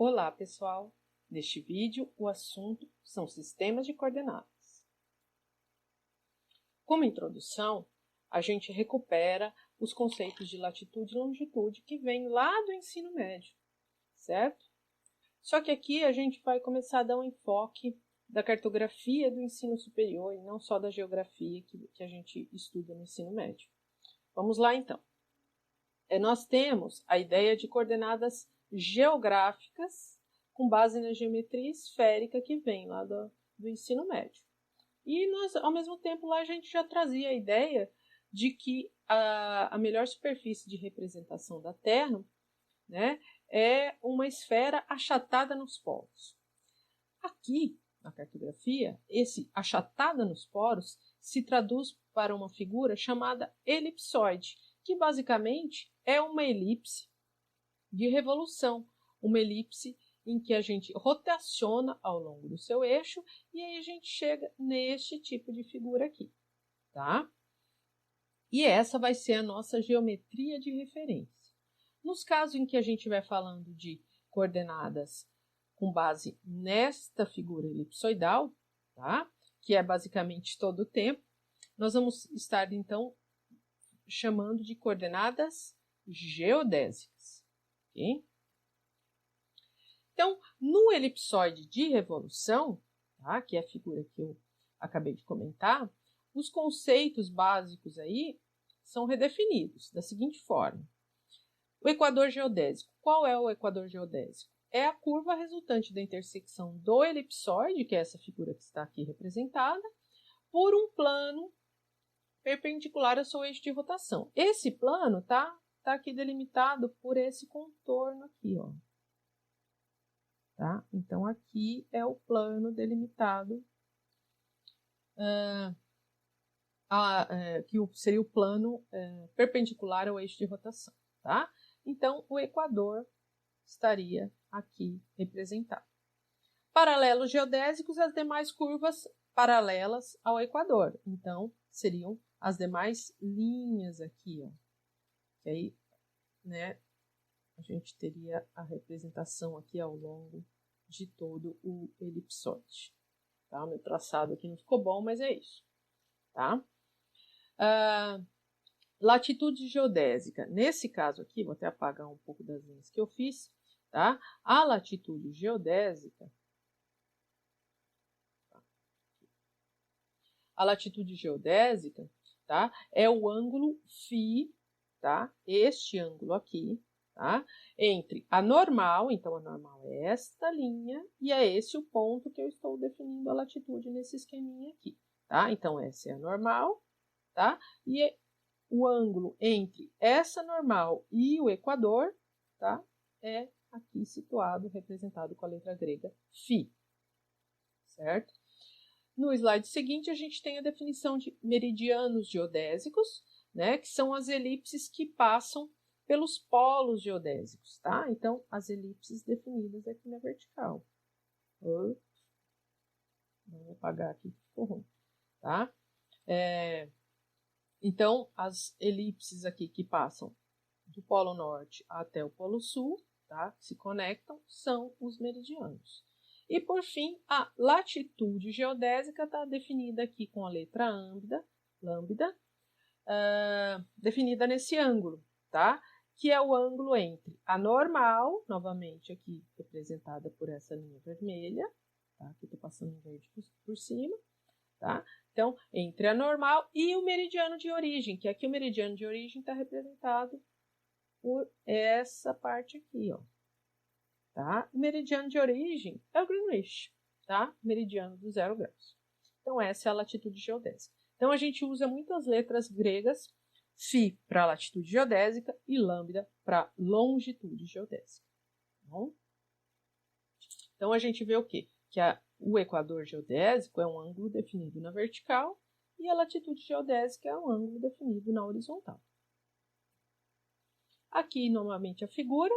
Olá, pessoal! Neste vídeo, o assunto são sistemas de coordenadas. Como introdução, a gente recupera os conceitos de latitude e longitude que vêm lá do ensino médio, certo? Só que aqui a gente vai começar a dar um enfoque da cartografia do ensino superior e não só da geografia que a gente estuda no ensino médio. Vamos lá, então. Nós temos a ideia de coordenadas geográficas com base na geometria esférica que vem lá do ensino médio. E nós, ao mesmo tempo, lá a gente já trazia a ideia de que a melhor superfície de representação da Terra, né, é uma esfera achatada nos polos. Aqui, na cartografia, esse achatada nos polos se traduz para uma figura chamada elipsoide, que basicamente é uma elipse de revolução, uma elipse em que a gente rotaciona ao longo do seu eixo e aí a gente chega neste tipo de figura aqui, tá? E essa vai ser a nossa geometria de referência. Nos casos em que a gente vai falando de coordenadas com base nesta figura elipsoidal, tá? Que é basicamente todo o tempo, nós vamos estar então chamando de coordenadas geodésicas, ok? Então, no elipsoide de revolução, tá, que é a figura que eu acabei de comentar, os conceitos básicos aí são redefinidos da seguinte forma. O equador geodésico. Qual é o equador geodésico? É a curva resultante da intersecção do elipsoide, que é essa figura que está aqui representada, por um plano perpendicular ao seu eixo de rotação. Esse plano tá aqui delimitado por esse contorno aqui, ó. Tá? Então, aqui é o plano delimitado, que seria o plano perpendicular ao eixo de rotação. Tá? Então, o equador estaria aqui representado. Paralelos geodésicos, as demais curvas paralelas ao equador. Então, seriam as demais linhas aqui, ó. Que aí, né, a gente teria a representação aqui ao longo de todo o elipsoide. Tá? O meu traçado aqui não ficou bom, mas é isso. Tá? Latitude geodésica. Nesse caso aqui, vou até apagar um pouco das linhas que eu fiz. Tá? A latitude geodésica. A latitude geodésica, tá? É o ângulo φ, tá? Este ângulo aqui, tá? Entre a normal, então a normal é esta linha, e é esse o ponto que eu estou definindo a latitude nesse esqueminha aqui, tá? Então, essa é a normal, tá? E o ângulo entre essa normal e o equador, tá? É aqui situado, representado com a letra grega φ, certo? No slide seguinte, a gente tem a definição de meridianos geodésicos, né, que são as elipses que passam pelos polos geodésicos, tá? Então, as elipses definidas aqui na vertical. Vou apagar aqui, ficou ruim, tá? Então, as elipses aqui que passam do polo norte até o polo sul, tá? Que se conectam, são os meridianos. E, por fim, a latitude geodésica está definida aqui com a letra lambda, definida nesse ângulo, tá? Que é o ângulo entre a normal, novamente aqui representada por essa linha vermelha, tá? Que eu estou passando em verde por cima, tá? Então, entre a normal e o meridiano de origem, que aqui o meridiano de origem está representado por essa parte aqui, ó. Tá? O meridiano de origem é o Greenwich, tá? Meridiano do 0 graus. Então, essa é a latitude geodésica. Então, a gente usa muitas letras gregas, φ para latitude geodésica e lambda para longitude geodésica. Tá bom? Então, a gente vê o quê? Que o equador geodésico é um ângulo definido na vertical e a latitude geodésica é um ângulo definido na horizontal. Aqui, novamente, a figura,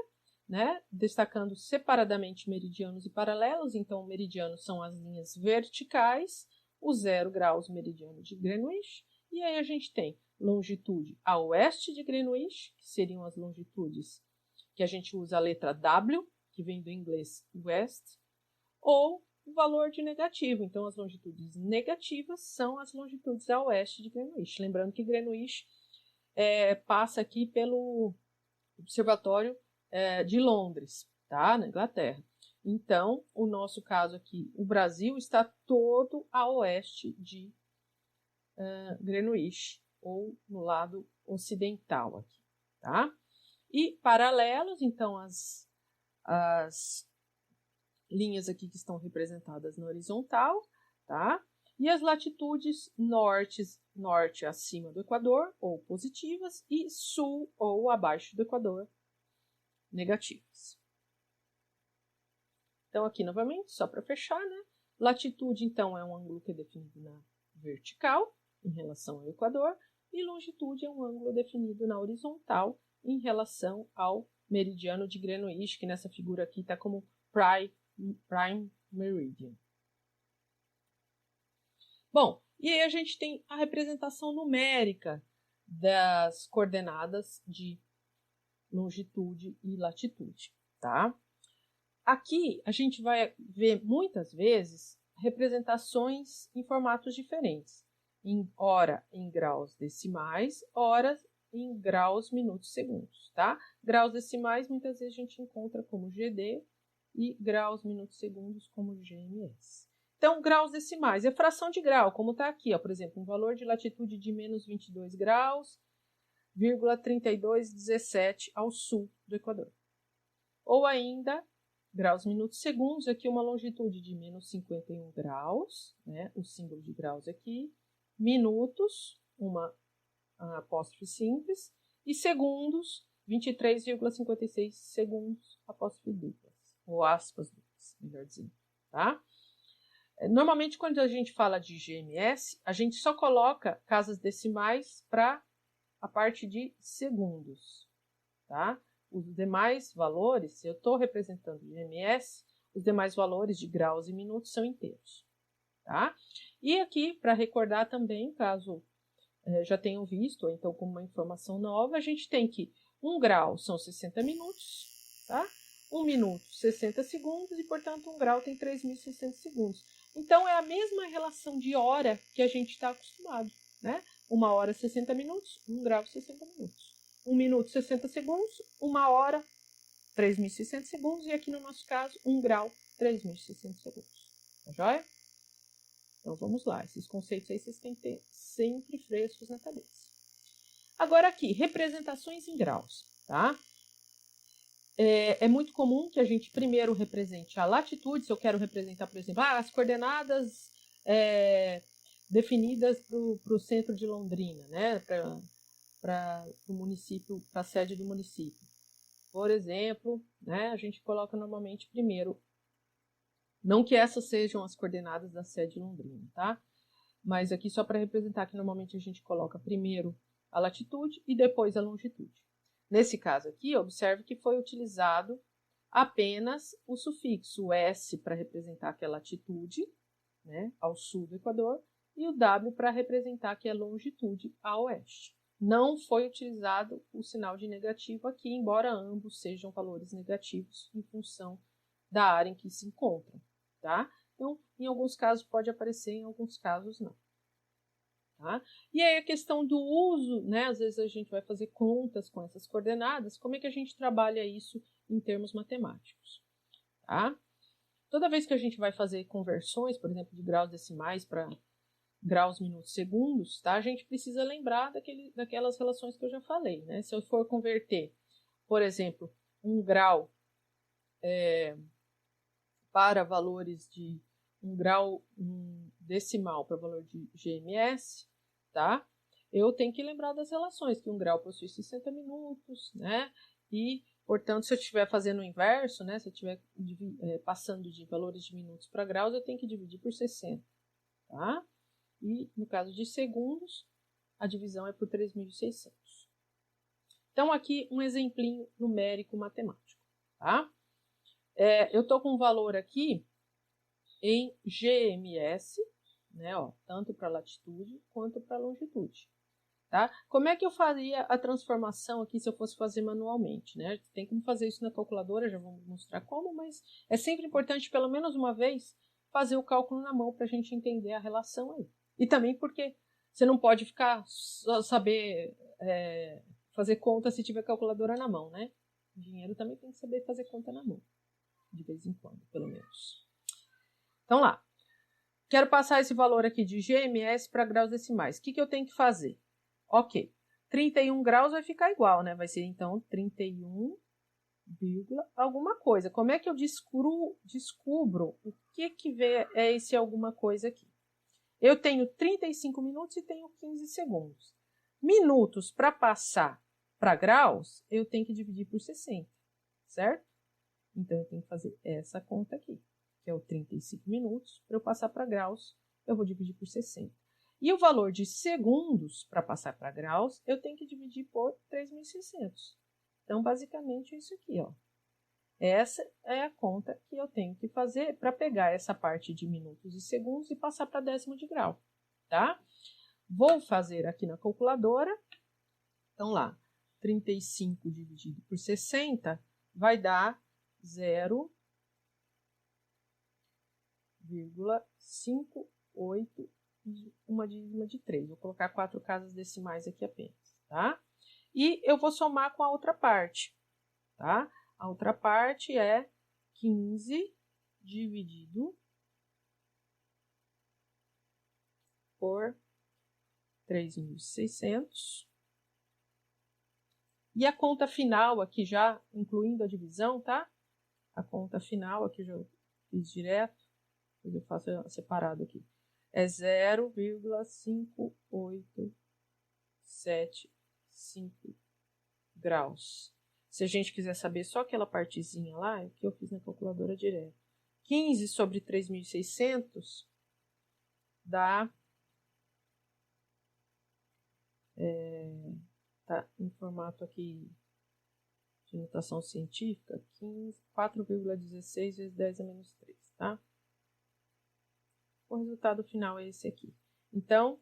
né, destacando separadamente meridianos e paralelos. Então, meridianos são as linhas verticais, o 0 graus meridiano de Greenwich, e aí a gente tem longitude a oeste de Greenwich, que seriam as longitudes que a gente usa a letra W, que vem do inglês west, ou o valor de negativo. Então, as longitudes negativas são as longitudes a oeste de Greenwich. Lembrando que Greenwich passa aqui pelo Observatório de Londres, tá? Na Inglaterra. Então, o nosso caso aqui, o Brasil está todo a oeste de Greenwich, ou no lado ocidental aqui, tá? E paralelos, então, as linhas aqui que estão representadas na horizontal, tá? E as latitudes norte acima do Equador, ou positivas, e sul ou abaixo do Equador, negativas. Então, aqui novamente, só para fechar, né? Latitude, então, é um ângulo que é definido na vertical, em relação ao Equador, e longitude é um ângulo definido na horizontal, em relação ao meridiano de Greenwich, que nessa figura aqui está como Prime Meridian. Bom, e aí a gente tem a representação numérica das coordenadas de longitude e latitude, tá? Aqui a gente vai ver muitas vezes representações em formatos diferentes, ora em graus decimais, ora em graus minutos segundos, tá? Graus decimais muitas vezes a gente encontra como GD e graus minutos segundos como GMS. Então, graus decimais é fração de grau, como está aqui, ó, por exemplo, um valor de latitude de menos 22 graus, 3217 ao sul do Equador. Ou ainda, graus minutos segundos, aqui uma longitude de menos 51 graus, né, o símbolo de graus aqui, minutos, uma apóstrofe simples, e segundos, 23,56 segundos, apóstrofe duplas, ou aspas duplas, melhor dizendo, tá? Normalmente, quando a gente fala de GMS, a gente só coloca casas decimais para a parte de segundos, tá? Os demais valores, se eu estou representando GMS, os demais valores de graus e minutos são inteiros, tá? E aqui, para recordar também, caso já tenham visto, ou então como uma informação nova, a gente tem que 1 grau são 60 minutos, tá? 1 minuto, 60 segundos, e, portanto, 1 grau tem 3.600 segundos. Então, é a mesma relação de hora que a gente está acostumado, né? 1 hora, 60 minutos, 1 grau, 60 minutos. 1 minuto, 60 segundos, 1 hora, 3.600 segundos, e aqui no nosso caso, 1 grau, 3.600 segundos. Tá joia? Então, vamos lá. Esses conceitos aí vocês têm que ter sempre frescos na cabeça. Agora aqui, representações em graus, tá? É muito comum que a gente primeiro represente a latitude. Se eu quero representar, por exemplo, as coordenadas definidas para o centro de Londrina, né? Para o município, para a sede do município. Por exemplo, né? A gente coloca normalmente primeiro, não que essas sejam as coordenadas da sede de Londrina, tá? Mas aqui só para representar que normalmente a gente coloca primeiro a latitude e depois a longitude. Nesse caso aqui, observe que foi utilizado apenas o sufixo S para representar que é latitude, né, ao sul do Equador, e o W para representar que é longitude a oeste. Não foi utilizado o sinal de negativo aqui, embora ambos sejam valores negativos em função da área em que se encontram, tá? Então, em alguns casos pode aparecer, em alguns casos não. Tá? E aí a questão do uso, né? Às vezes a gente vai fazer contas com essas coordenadas, como é que a gente trabalha isso em termos matemáticos? Tá? Toda vez que a gente vai fazer conversões, por exemplo, de graus decimais para graus, minutos, segundos, tá? A gente precisa lembrar daquelas relações que eu já falei, né? Se eu for converter, por exemplo, 1 grau para valores de 1 grau decimal para valor de GMS, tá? Eu tenho que lembrar das relações, que 1 grau possui 60 minutos, né? E, portanto, se eu estiver fazendo o inverso, né? Se eu estiver passando de valores de minutos para graus, eu tenho que dividir por 60, tá? E, no caso de segundos, a divisão é por 3.600. Então, aqui um exemplinho numérico matemático, tá? Eu estou com um valor aqui em GMS, né, ó, tanto para latitude quanto para longitude. Tá? Como é que eu faria a transformação aqui se eu fosse fazer manualmente? Né? Tem como fazer isso na calculadora, já vamos mostrar como, mas é sempre importante, pelo menos uma vez, fazer o cálculo na mão para a gente entender a relação aí. E também porque você não pode ficar só saber fazer conta se tiver calculadora na mão, né? Dinheiro também tem que saber fazer conta na mão, de vez em quando, pelo menos. Então lá, quero passar esse valor aqui de GMS para graus decimais. O que eu tenho que fazer? Ok, 31 graus vai ficar igual, né? Vai ser, então, 31, alguma coisa. Como é que eu descubro o que é esse alguma coisa aqui? Eu tenho 35 minutos e tenho 15 segundos. Minutos para passar para graus, eu tenho que dividir por 60, certo? Então, eu tenho que fazer essa conta aqui, que é o 35 minutos. Para eu passar para graus, eu vou dividir por 60. E o valor de segundos para passar para graus, eu tenho que dividir por 3.600. Então, basicamente, é isso aqui, ó. Essa é a conta que eu tenho que fazer para pegar essa parte de minutos e segundos e passar para décimo de grau, tá? Vou fazer aqui na calculadora. Então, lá, 35 dividido por 60 vai dar 0,58 uma dízima de 3. Vou colocar 4 casas decimais aqui apenas, tá? E eu vou somar com a outra parte, tá? A outra parte é 15 dividido por 3.600. E a conta final aqui já, incluindo a divisão, tá? A conta final aqui eu já fiz direto, depois eu faço separado aqui. É 0,5875 graus. Se a gente quiser saber só aquela partezinha lá, é o que eu fiz na calculadora direto. 15 sobre 3.600 dá... tá em formato aqui de notação científica, 4,16 vezes 10 a menos 3, tá? O resultado final é esse aqui. Então,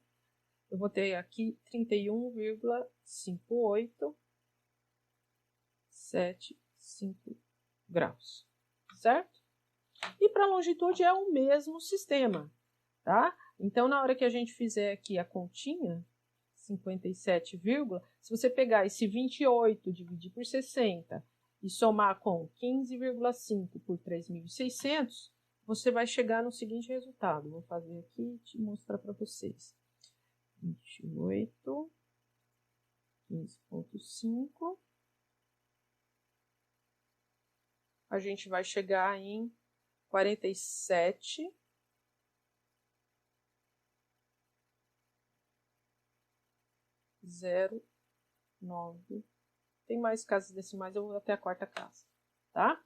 eu vou ter aqui 31,5875 graus, certo? E para a longitude é o mesmo sistema, tá? Então, na hora que a gente fizer aqui a continha, 57, se você pegar esse 28 dividir por 60 e somar com 15,5 por 3.600, você vai chegar no seguinte resultado. Vou fazer aqui e te mostrar para vocês. 28, 15,5. A gente vai chegar em 47, 0,9. Tem mais casas decimais, eu vou até a quarta casa, tá?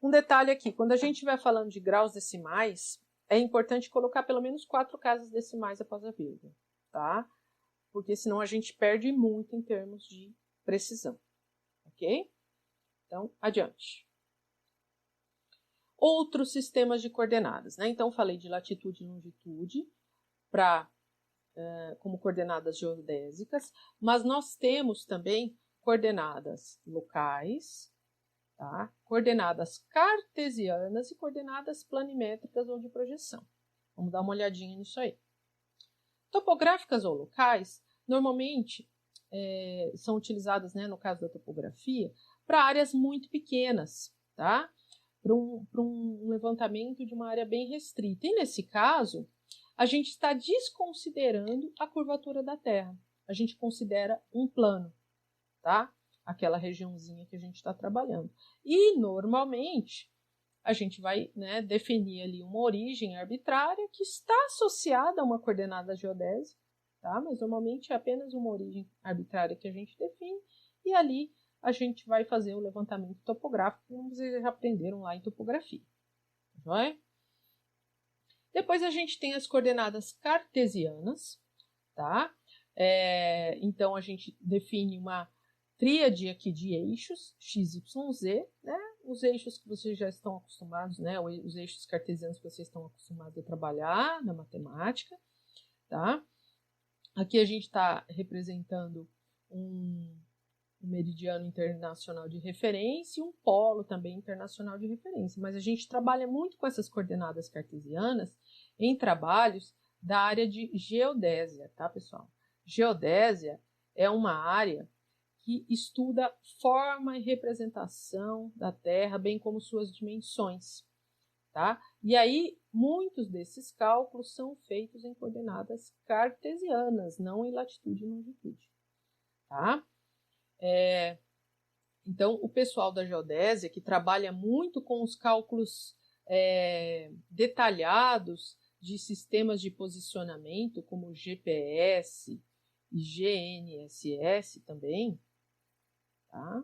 Um detalhe aqui, quando a gente estiver falando de graus decimais, é importante colocar pelo menos 4 casas decimais após a vírgula, tá? Porque senão a gente perde muito em termos de precisão, ok? Então, adiante. Outros sistemas de coordenadas, né? Então, falei de latitude e longitude como coordenadas geodésicas, mas nós temos também coordenadas locais, tá? Coordenadas cartesianas e coordenadas planimétricas ou de projeção. Vamos dar uma olhadinha nisso aí. Topográficas ou locais, normalmente são utilizadas, né, no caso da topografia, para áreas muito pequenas, tá? Para um levantamento de uma área bem restrita. E nesse caso, a gente está desconsiderando a curvatura da Terra. A gente considera um plano, tá? Aquela regiãozinha que a gente está trabalhando. E, normalmente, a gente vai, né, definir ali uma origem arbitrária que está associada a uma coordenada geodésica, tá? Mas, normalmente, é apenas uma origem arbitrária que a gente define e ali a gente vai fazer o levantamento topográfico, como vocês já aprenderam lá em topografia, não é? Depois a gente tem as coordenadas cartesianas, tá? Então, a gente define uma tríade aqui de eixos, x, y, z, né? Os eixos que vocês já estão acostumados, né? Os eixos cartesianos que vocês estão acostumados a trabalhar na matemática, tá? Aqui a gente está representando um meridiano internacional de referência e um polo também internacional de referência. Mas a gente trabalha muito com essas coordenadas cartesianas em trabalhos da área de geodésia, tá, pessoal? Geodésia é uma área que estuda forma e representação da Terra, bem como suas dimensões, tá? E aí, muitos desses cálculos são feitos em coordenadas cartesianas, não em latitude e longitude, tá? Então, o pessoal da geodésia, que trabalha muito com os cálculos detalhados de sistemas de posicionamento, como GPS e GNSS também, tá?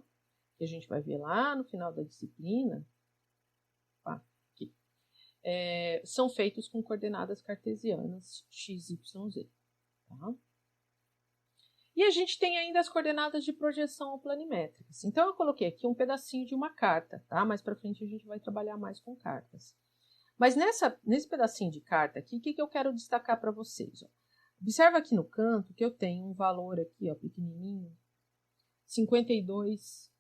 Que a gente vai ver lá no final da disciplina, aqui, são feitos com coordenadas cartesianas x, y, z. Tá? E a gente tem ainda as coordenadas de projeção planimétricas. Então, eu coloquei aqui um pedacinho de uma carta, tá? Mais para frente a gente vai trabalhar mais com cartas. Mas nesse pedacinho de carta aqui, o que eu quero destacar para vocês? Ó? Observa aqui no canto que eu tenho um valor aqui, ó, pequenininho, 52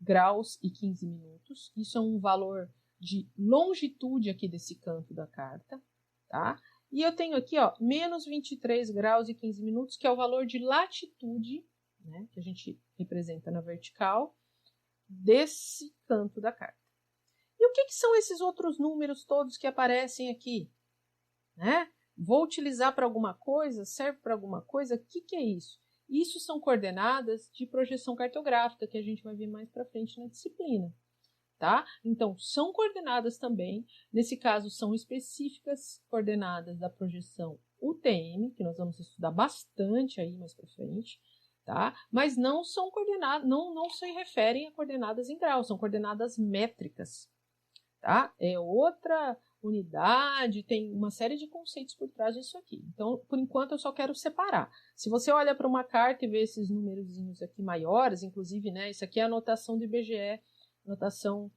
graus e 15 minutos. Isso é um valor de longitude aqui desse canto da carta, tá? E eu tenho aqui, ó, menos 23 graus e 15 minutos, que é o valor de latitude, né, que a gente representa na vertical, desse canto da carta. E o que são esses outros números todos que aparecem aqui? Né? Vou utilizar para alguma coisa? Serve para alguma coisa? O que é isso? Isso são coordenadas de projeção cartográfica, que a gente vai ver mais para frente na disciplina. Tá? Então, são coordenadas também, nesse caso, são específicas coordenadas da projeção UTM, que nós vamos estudar bastante aí mais para frente, tá? Mas não são coordenadas, não se referem a coordenadas em grau, são coordenadas métricas, tá? É outra unidade, tem uma série de conceitos por trás disso aqui. Então, por enquanto, eu só quero separar. Se você olha para uma carta e vê esses númerozinhos aqui maiores, inclusive, né, isso aqui é a anotação do IBGE, anotação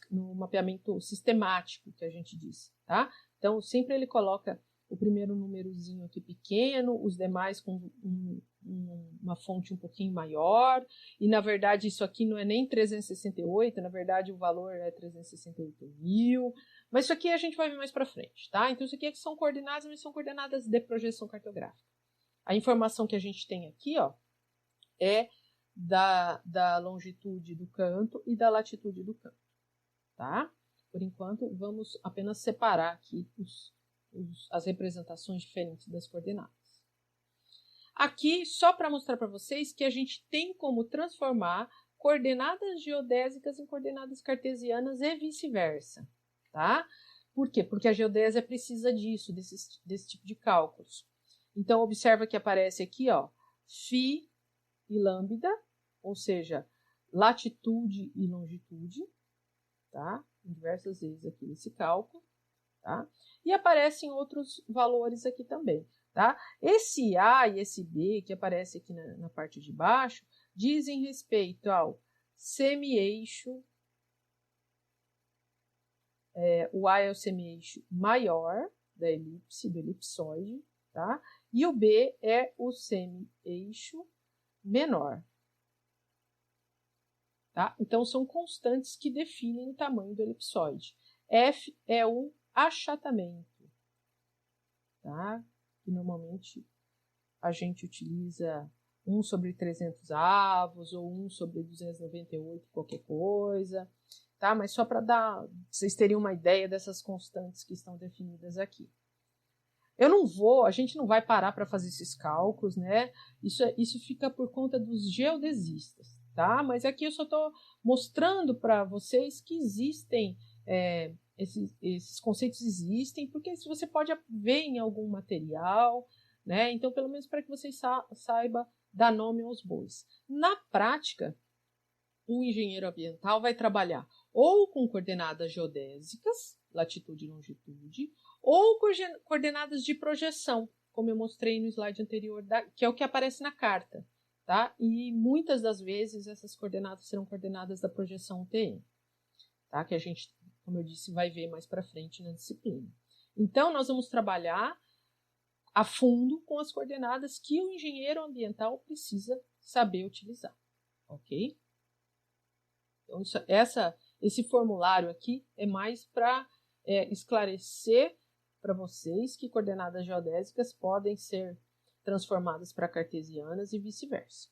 no mapeamento sistemático, que a gente diz, tá? Então, sempre ele coloca o primeiro númerozinho aqui pequeno, os demais com uma fonte um pouquinho maior, e na verdade isso aqui não é nem 368, na verdade o valor é 368.000, mas isso aqui a gente vai ver mais para frente, tá? Então isso aqui são coordenadas, mas são coordenadas de projeção cartográfica. A informação que a gente tem aqui, ó, é da longitude do canto e da latitude do canto, tá? Por enquanto, vamos apenas separar aqui as representações diferentes das coordenadas. Aqui, só para mostrar para vocês que a gente tem como transformar coordenadas geodésicas em coordenadas cartesianas e vice-versa, tá? Por quê? Porque a geodésia precisa disso, desse tipo de cálculos. Então, observa que aparece aqui, ó, φ e lambda, ou seja, latitude e longitude, tá? Diversas vezes aqui nesse cálculo, tá? E aparecem outros valores aqui também, tá? Esse A e esse B, que aparece aqui na parte de baixo, dizem respeito ao semi-eixo, o A é o semi-eixo maior da elipse, do elipsoide, tá? E o B é o semi-eixo menor. Tá? Então, são constantes que definem o tamanho do elipsoide. F é o achatamento, tá? Que normalmente a gente utiliza 1 sobre 300 avos ou 1 sobre 298 qualquer coisa, tá? Mas só para vocês terem uma ideia dessas constantes que estão definidas aqui. A gente não vai parar para fazer esses cálculos, né? Isso fica por conta dos geodesistas, tá? Mas aqui eu só estou mostrando para vocês que existem, esses conceitos existem, porque se você pode ver em algum material, né? Então, pelo menos para que vocês saiba dar nome aos bois. Na prática, o engenheiro ambiental vai trabalhar ou com coordenadas geodésicas, latitude e longitude, ou coordenadas de projeção, como eu mostrei no slide anterior, que é o que aparece na carta, tá? E muitas das vezes essas coordenadas serão coordenadas da projeção UTM, tá? Que a gente, como eu disse, vai ver mais para frente na disciplina. Então, nós vamos trabalhar a fundo com as coordenadas que o engenheiro ambiental precisa saber utilizar, ok? Então, esse formulário aqui é mais para esclarecer para vocês que coordenadas geodésicas podem ser transformadas para cartesianas e vice-versa.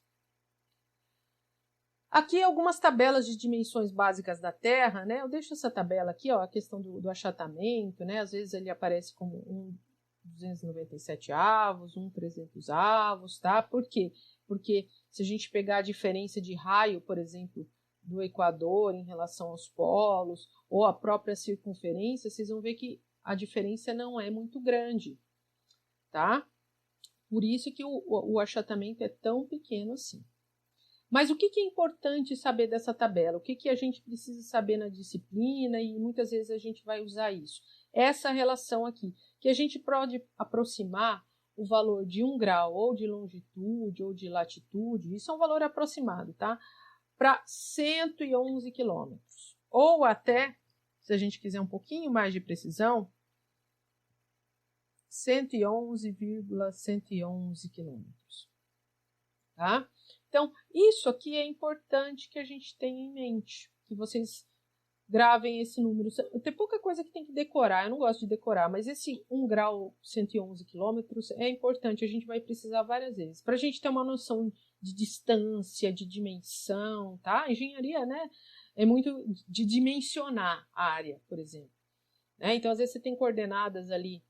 Aqui algumas tabelas de dimensões básicas da Terra, né? Eu deixo essa tabela aqui, ó, a questão do achatamento, né? Às vezes ele aparece como 297 avos, 300 avos, tá? Por quê? Porque se a gente pegar a diferença de raio, por exemplo, do Equador em relação aos polos, ou a própria circunferência, vocês vão ver que a diferença não é muito grande, tá? Por isso que o achatamento é tão pequeno assim. Mas o que é importante saber dessa tabela? O que a gente precisa saber na disciplina e muitas vezes a gente vai usar isso? Essa relação aqui, que a gente pode aproximar o valor de 1 grau ou de longitude ou de latitude, isso é um valor aproximado, tá? Para 111 quilômetros. Ou até, se a gente quiser um pouquinho mais de precisão, 111,111 quilômetros. Tá? Então, isso aqui é importante que a gente tenha em mente, que vocês gravem esse número. Tem pouca coisa que tem que decorar, eu não gosto de decorar, mas esse 1 grau 111 quilômetros é importante, a gente vai precisar várias vezes. Para a gente ter uma noção de distância, de dimensão, tá? A engenharia, né, é muito de dimensionar a área, por exemplo. Né? Então, às vezes você tem coordenadas ali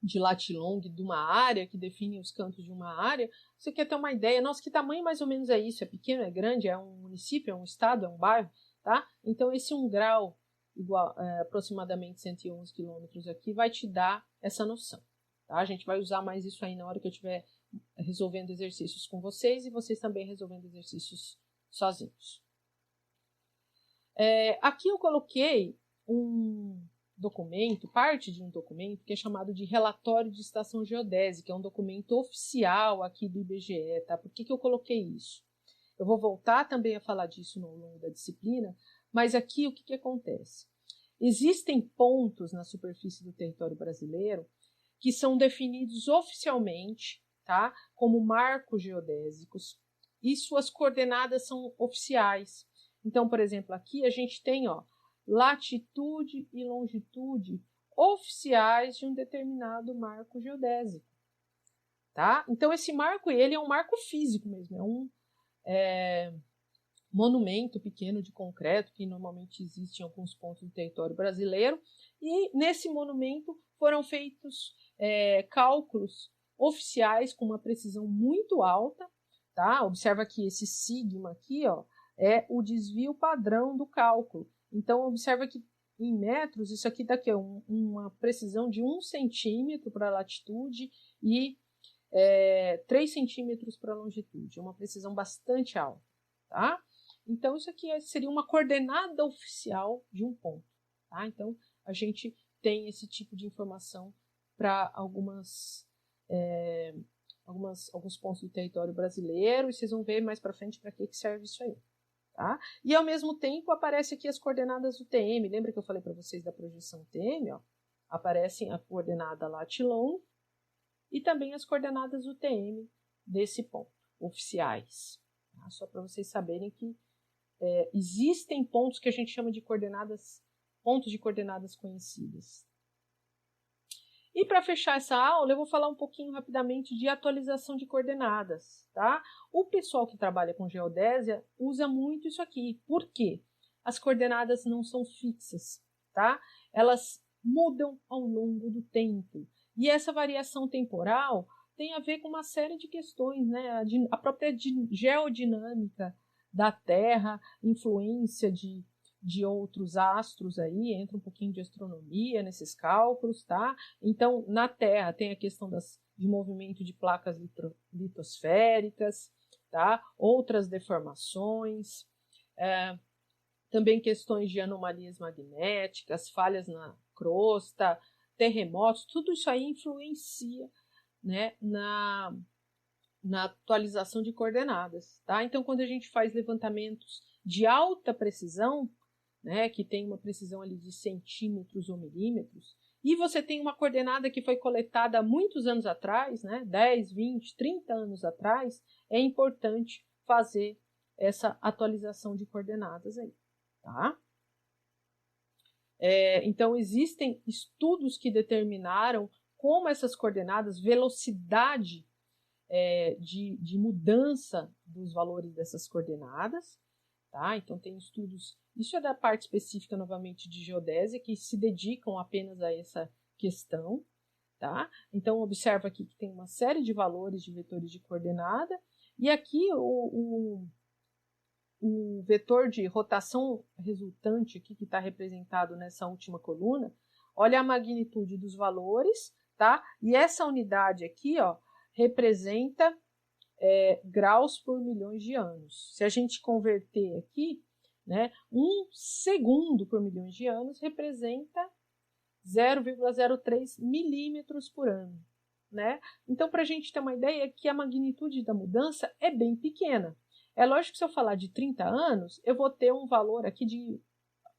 de latilong de uma área, que define os cantos de uma área, você quer ter uma ideia, nossa, que tamanho mais ou menos é isso? É pequeno, é grande, é um município, é um estado, é um bairro, tá? Então, esse 1 grau, igual, aproximadamente 111 quilômetros aqui, vai te dar essa noção, tá? A gente vai usar mais isso aí na hora que eu estiver resolvendo exercícios com vocês e vocês também resolvendo exercícios sozinhos. Aqui eu coloquei um documento, parte de um documento que é chamado de Relatório de Estação Geodésica, é um documento oficial aqui do IBGE, tá? Por que eu coloquei isso? Eu vou voltar também a falar disso ao longo da disciplina, mas aqui o que acontece? Existem pontos na superfície do território brasileiro que são definidos oficialmente, tá? Como marcos geodésicos e suas coordenadas são oficiais. Então, por exemplo, aqui a gente tem, ó, latitude e longitude oficiais de um determinado marco geodésico, tá? Então, esse marco, ele é um marco físico mesmo, é um monumento pequeno de concreto que normalmente existe em alguns pontos do território brasileiro, e nesse monumento foram feitos cálculos oficiais com uma precisão muito alta, tá? Observa que esse sigma aqui, ó, é o desvio padrão do cálculo. Então, observa que em metros, isso aqui dá aqui, uma precisão de 1 centímetro para a latitude e 3 centímetros para a longitude. Uma precisão bastante alta, tá? Então, isso aqui seria uma coordenada oficial de um ponto, tá? Então, a gente tem esse tipo de informação para alguns pontos do território brasileiro, e vocês vão ver mais para frente para que serve isso aí. Tá? E ao mesmo tempo aparece aqui as coordenadas do TM. Lembra que eu falei para vocês da projeção TM? Ó? Aparecem a coordenada latilong e também as coordenadas do TM desse ponto, oficiais. Tá? Só para vocês saberem que existem pontos que a gente chama de pontos de coordenadas conhecidas. E para fechar essa aula, eu vou falar um pouquinho rapidamente de atualização de coordenadas, tá? O pessoal que trabalha com geodésia usa muito isso aqui. Por quê? As coordenadas não são fixas, tá? Elas mudam ao longo do tempo. E essa variação temporal tem a ver com uma série de questões, né? A própria geodinâmica da Terra, influência de outros astros aí, entra um pouquinho de astronomia nesses cálculos, tá? Então, na Terra tem a questão de movimento de placas litosféricas, tá? Outras deformações, também questões de anomalias magnéticas, falhas na crosta, terremotos, tudo isso aí influencia, né, na atualização de coordenadas, tá? Então, quando a gente faz levantamentos de alta precisão, né, que tem uma precisão ali de centímetros ou milímetros, e você tem uma coordenada que foi coletada há muitos anos atrás, né, 10, 20, 30 anos atrás, é importante fazer essa atualização de coordenadas aí, tá? Então, existem estudos que determinaram como essas coordenadas, velocidade de mudança dos valores dessas coordenadas, tá? Então, tem estudos, isso é da parte específica, novamente, de geodésia, que se dedicam apenas a essa questão, tá? Então, observa aqui que tem uma série de valores de vetores de coordenada, e aqui o vetor de rotação resultante aqui, que está representado nessa última coluna, olha a magnitude dos valores, tá? E essa unidade aqui, ó, representa graus por milhões de anos. Se a gente converter aqui, né, 1 segundo por milhões de anos representa 0,03 milímetros por ano, né? Então, para a gente ter uma ideia, que a magnitude da mudança é bem pequena. É lógico que se eu falar de 30 anos, eu vou ter um valor aqui de,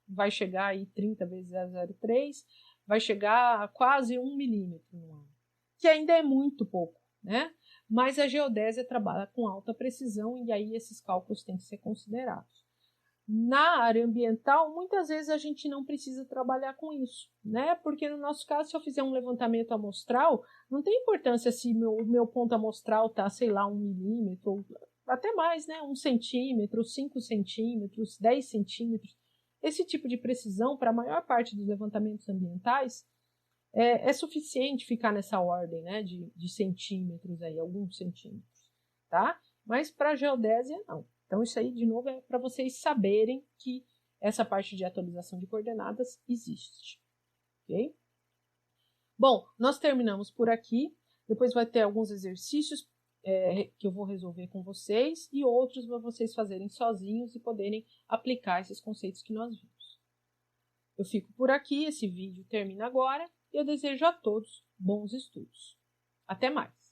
vai chegar aí 30 vezes 0,03, vai chegar a quase 1 milímetro no ano, que ainda é muito pouco, né? Mas a geodésia trabalha com alta precisão e aí esses cálculos têm que ser considerados. Na área ambiental, muitas vezes a gente não precisa trabalhar com isso, né? Porque no nosso caso, se eu fizer um levantamento amostral, não tem importância se meu ponto amostral está, sei lá, 1 milímetro, ou até mais, né? 1 centímetro, 5 centímetros, 10 centímetros. Esse tipo de precisão, para a maior parte dos levantamentos ambientais, é suficiente ficar nessa ordem, né? De centímetros aí, alguns centímetros, tá? Mas para a geodésia, não. Então, isso aí, de novo, é para vocês saberem que essa parte de atualização de coordenadas existe. Ok? Bom, nós terminamos por aqui. Depois vai ter alguns exercícios que eu vou resolver com vocês e outros para vocês fazerem sozinhos e poderem aplicar esses conceitos que nós vimos. Eu fico por aqui, esse vídeo termina agora e eu desejo a todos bons estudos. Até mais!